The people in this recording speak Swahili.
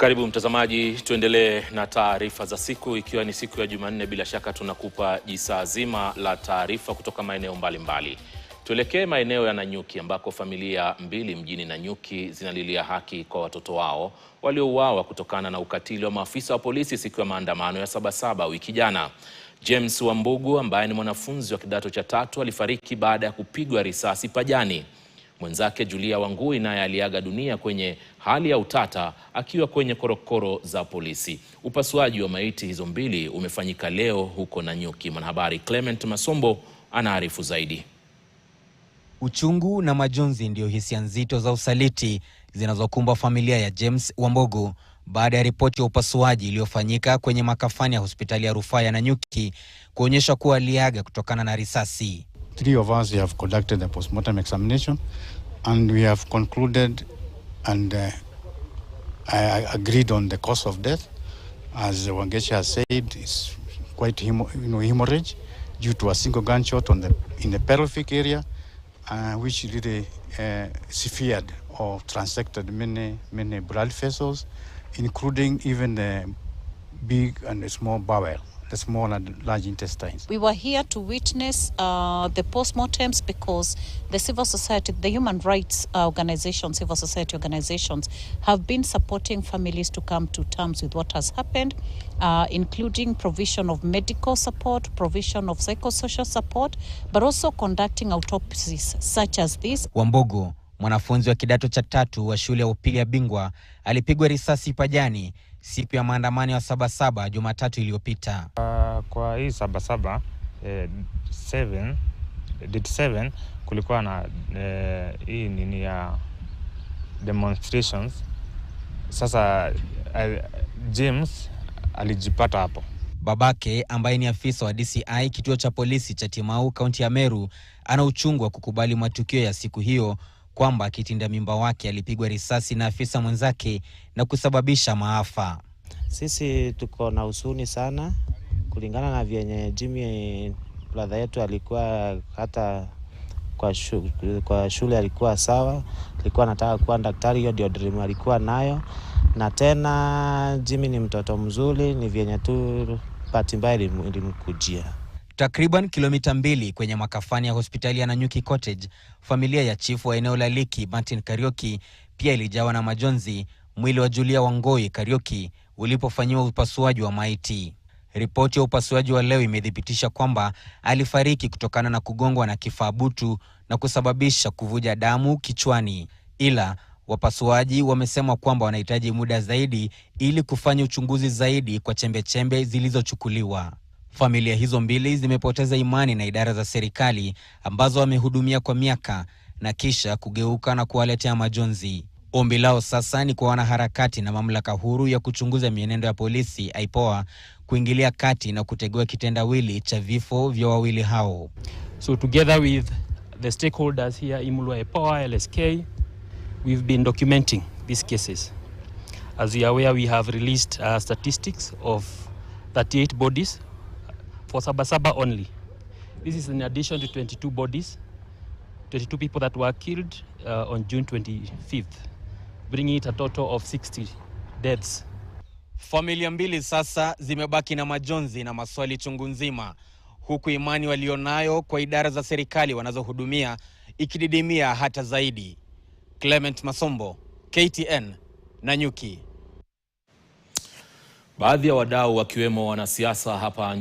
Karibu mtazamaji, tuendelee na taarifa za siku, ikiwa ni siku ya Jumanne. Bila shaka tunakupa jisaa zima la taarifa kutoka maeneo mbalimbali. Tuelekee maeneo ya Nanyuki ambako familia mbili mjini Nanyuki zinalilia haki kwa watoto wao waliouawa kutokana na ukatili wa maafisa wa polisi siku ya maandamano ya Sabasaba wiki jana. James Wambugu ambaye ni mwanafunzi wa kidato cha 3 alifariki baada ya kupigwa risasi pajani. Mwenzake Julia Wangui naye aliaga dunia kwenye hali ya utata akiwa kwenye korokoro za polisi. Upasuaji wa maiti hizo mbili umefanyika leo huko Nanyuki. Mwanahabari Clement Masombo anaarifu zaidi. Uchungu na majonzi ndio hisia nzito za usaliti zinazokumba familia ya James Wambugu baada ya ripoti ya upasuaji iliyofanyika kwenye makafani ya hospitali ya rufaa ya Nanyuki kuonyesha kuwa aliaga kutokana na risasi. 3 of us have conducted the postmortem examination and we have concluded and agreed on the cause of death. As Wangechi has said, it's quite hemorrhage due to a single gunshot in the pelvic area, which really severed or transected many blood vessels, including even the big and small bowel, the small and large intestines. We were here to witness the postmortems because the civil society, the human rights organizations, civil society organizations have been supporting families to come to terms with what has happened, including provision of medical support, provision of psychosocial support, but also conducting autopsies such as this. Wambugu, mwanafunzi wa kidato cha 3 wa shule ya upili ya Bingwa, alipigwa risasi pajani siku ya maandamano ya Sabasaba Jumatatu iliyopita. Kwa hii Sabasaba 7 kulikuwa na hii nini ya demonstrations. Sasa James alijipata hapo. Babake ambaye ni afisa wa DCI kituo cha polisi cha Timau kaunti ya Meru ana uchungu wa kukubali matukio ya siku hiyo kwamba kitinda mimba wake alipigwa risasi na afisa mwenzake na kusababisha maafa. Sisi tuko na huzuni sana kulingana na vyenye Jimmy brother yetu alikuwa hata kwa shule alikuwa sawa, alikuwa anataka kuwa daktari, hiyo ndio dream alikuwa nayo. Na tena Jimmy ni mtoto mzuri, ni vyenye tu bahati mbaya ilimkujia. Takriban kilomita 2 kwenye makafani ya hospitali ya Nanyuki Cottage, familia ya chifu wa eneo la Liki Martin Kariuki pia ilijawa na majonzi mwili wa Julia Wangui Kariuki ulipofanyiwa upasuaji wa maiti. Ripoti ya upasuaji wa leo imedhibitisha kwamba alifariki kutokana na kugongwa na kifaa butu na kusababisha kuvuja damu kichwani. Ila wapasuaji wamesema kwamba wanahitaji muda zaidi ili kufanya uchunguzi zaidi kwa chembe zilizochukuliwa. Familia hizo mbili zimepoteza imani na idara za serikali ambazo wamehudumia kwa miaka na kisha kugeuka na kuwaletea majonzi. Ombi lao sasa ni kwa wanaharakati na mamlaka huru ya kuchunguza mienendo ya polisi IPOA kuingilia kati na kutegua kitendawili cha vifo vya wawili hao. So together with the stakeholders here, IMULWA, IPOA, LSK, we've been documenting these cases. As we are aware, we have released statistics of 38 bodies for Sabasaba only. This is in addition to 22 bodies, 22 people that were killed on June 25th, bringing it a total of 60 deaths. Familia mbili sasa zimebaki na majonzi na maswali chungu nzima, huku imani walionayo kwa idara za serikali wanazohudumia ikididimia hata zaidi. Clement Masombo, KTN, Nanyuki. Baadhi ya wadau wakiwemo wanasiasa hapa